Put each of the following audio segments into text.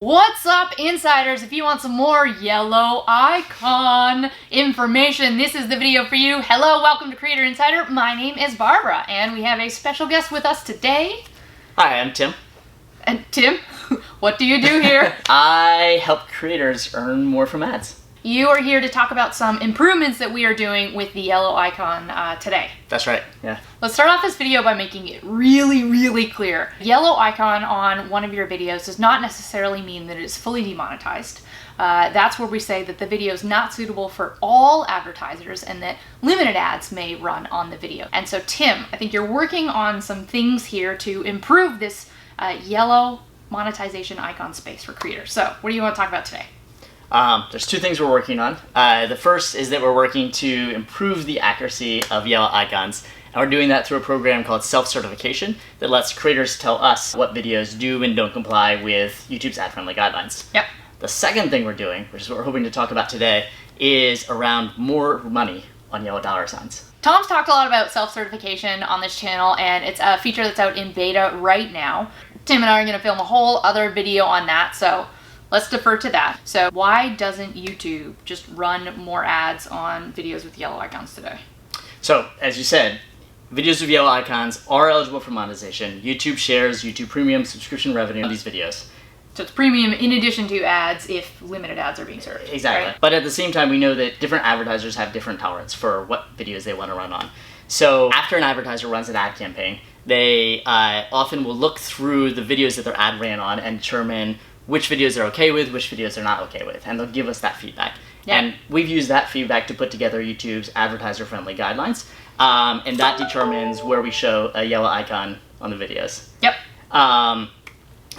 What's up, insiders? If you want some more yellow icon information, this is the video for you. Hello, welcome to Creator Insider. My name is Barbara, and we have a special guest with us today. Hi, I'm Tim. And Tim, what do you do here? I help creators earn more from ads. You are here to talk about some improvements that we are doing with the yellow icon today. That's right, yeah. Let's start off this video by making it really clear. Yellow icon on one of your videos does not necessarily mean that it is fully demonetized. That's where we say that the video is not suitable for all advertisers and that limited ads may run on the video. And so Tim, I think you're working on some things here to improve this yellow monetization icon space for creators. So what do you want to talk about today? There's two things we're working on. The first is that we're working to improve the accuracy of yellow icons. And we're doing that through a program called self-certification that lets creators tell us what videos do and don't comply with YouTube's ad-friendly guidelines. Yep. The second thing we're doing, which is what we're hoping to talk about today, is around more money on yellow dollar signs. Tom's talked a lot about self-certification on this channel, and it's a feature that's out in beta right now. Tim and I are going to film a whole other video on that, so let's defer to that. So why doesn't YouTube just run more ads on videos with yellow icons today? So, as you said, videos with yellow icons are eligible for monetization. YouTube shares YouTube Premium subscription revenue on these videos. So it's premium in addition to ads if limited ads are being served. Exactly. Right? But at the same time, we know that different advertisers have different tolerance for what videos they want to run on. So after an advertiser runs an ad campaign, they often will look through the videos that their ad ran on and determine which videos they're okay with, which videos they're not okay with, and they'll give us that feedback. Yeah. And we've used that feedback to put together YouTube's advertiser-friendly guidelines, and that determines where we show a yellow icon on the videos. Yep.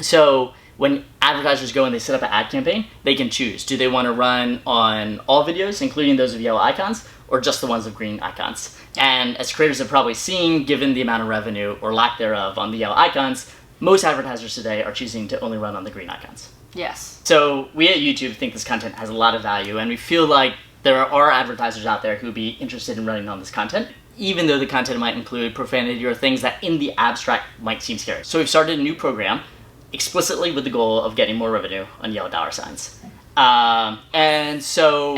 So when advertisers go and they set up an ad campaign, they can choose. Do they want to run on all videos, including those with yellow icons, or just the ones with green icons? And as creators have probably seen, given the amount of revenue, or lack thereof, on the yellow icons, most advertisers today are choosing to only run on the green icons. Yes. So we at YouTube think this content has a lot of value, and we feel like there are advertisers out there who would be interested in running on this content, even though the content might include profanity or things that in the abstract might seem scary. So we've started a new program explicitly with the goal of getting more revenue on yellow dollar signs. And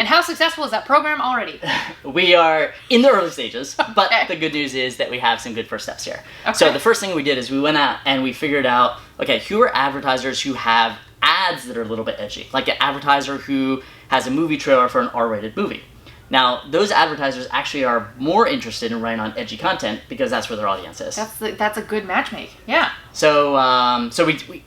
how successful is that program already? We are in the early stages, but Okay. the good news is that we have some good first steps here. Okay. So the first thing we did is we went out and we figured out, okay, who are advertisers who have ads that are a little bit edgy? Like an advertiser who has a movie trailer for an R-rated movie. Now, those advertisers actually are more interested in running on edgy content because that's where their audience is. That's a good matchmake. Yeah. So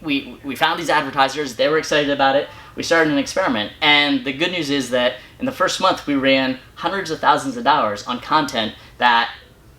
we found these advertisers. They were excited about it. We started an experiment, and the good news is that in the first month we ran hundreds of thousands of dollars on content that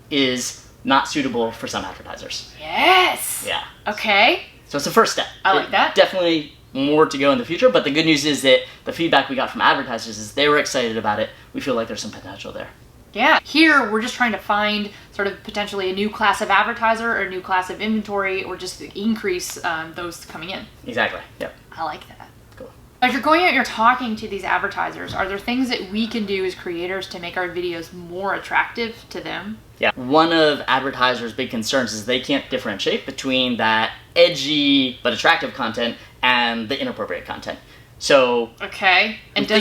is not suitable for some advertisers. Yes. Yeah. Okay. So it's the first step. I like that. Definitely more to go in the future, but the good news is that the feedback we got from advertisers is they were excited about it. We feel like there's some potential there. Yeah. Here, we're just trying to find sort of potentially a new class of advertiser or a new class of inventory or just increase those coming in. Exactly. Yep. I like that. Cool. As you're going out, you're talking to these advertisers, are there things that we can do as creators to make our videos more attractive to them? Yeah. One of advertisers' big concerns is they can't differentiate between that edgy but attractive content and the inappropriate content. So okay, and do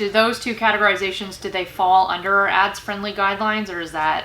those two categorizations, do they fall under our ads friendly guidelines, or is that?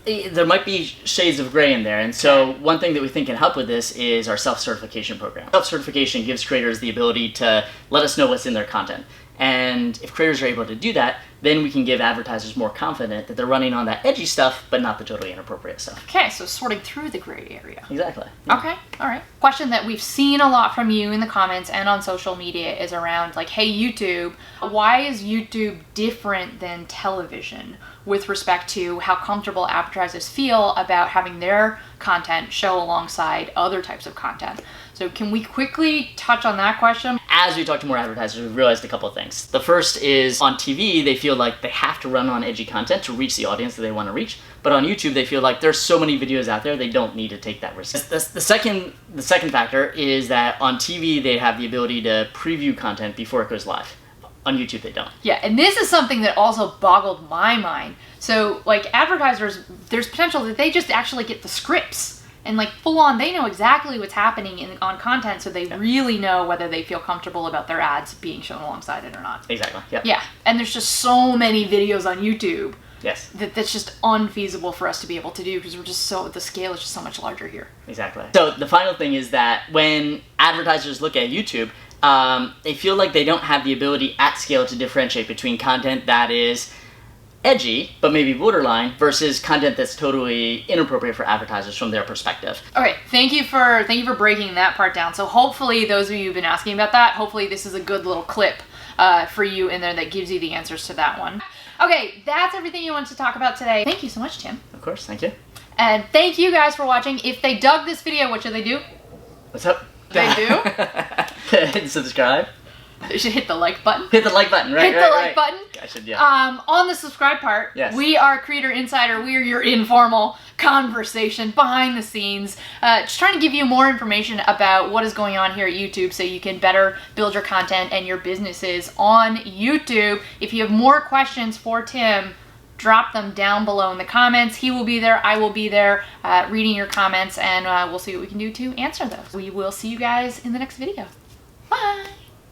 There might be shades of gray in there, and so one thing that we think can help with this is our self-certification program. Self-certification gives creators the ability to let us know what's in their content. And if creators are able to do that, then we can give advertisers more confidence that they're running on that edgy stuff, but not the totally inappropriate stuff. Okay, so sorting through the gray area. Exactly. Yeah. Okay, all right. Question that we've seen a lot from you in the comments and on social media is around like, hey YouTube, why is YouTube different than television with respect to how comfortable advertisers feel about having their content show alongside other types of content? So can we quickly touch on that question? As we talk to more advertisers, we've realized a couple of things. The first is on TV, they feel like they have to run on edgy content to reach the audience that they want to reach. But on YouTube, they feel like there's so many videos out there, they don't need to take that risk. The second factor is that on TV, they have the ability to preview content before it goes live. On YouTube, they don't. Yeah, and this is something that also boggled my mind. So, like, advertisers, there's potential that they just actually get the scripts And like full on, they know exactly what's happening on content, so they really know whether they feel comfortable about their ads being shown alongside it or not. Exactly. Yeah. Yeah. And there's just so many videos on YouTube. Yes. That's just unfeasible for us to be able to do because the scale is just so much larger here. Exactly. So the final thing is that when advertisers look at YouTube, they feel like they don't have the ability at scale to differentiate between content that is edgy, but maybe borderline, versus content that's totally inappropriate for advertisers from their perspective. Okay, thank you for breaking that part down. So hopefully those of you who've been asking about that, hopefully this is a good little clip for you in there that gives you the answers to that one. Okay, that's everything you wanted to talk about today. Thank you so much, Tim. Of course, thank you. And thank you guys for watching. If they dug this video, what should they do? What's up? They do? Hit subscribe. They should hit the like button. Hit the like button, right? Hit the like button. I should, yeah. On the subscribe part, yes. We are Creator Insider. We're your informal conversation behind the scenes. Just trying to give you more information about what is going on here at YouTube so you can better build your content and your businesses on YouTube. If you have more questions for Tim, drop them down below in the comments. He will be there. I will be there reading your comments, and we'll see what we can do to answer those. We will see you guys in the next video. Bye.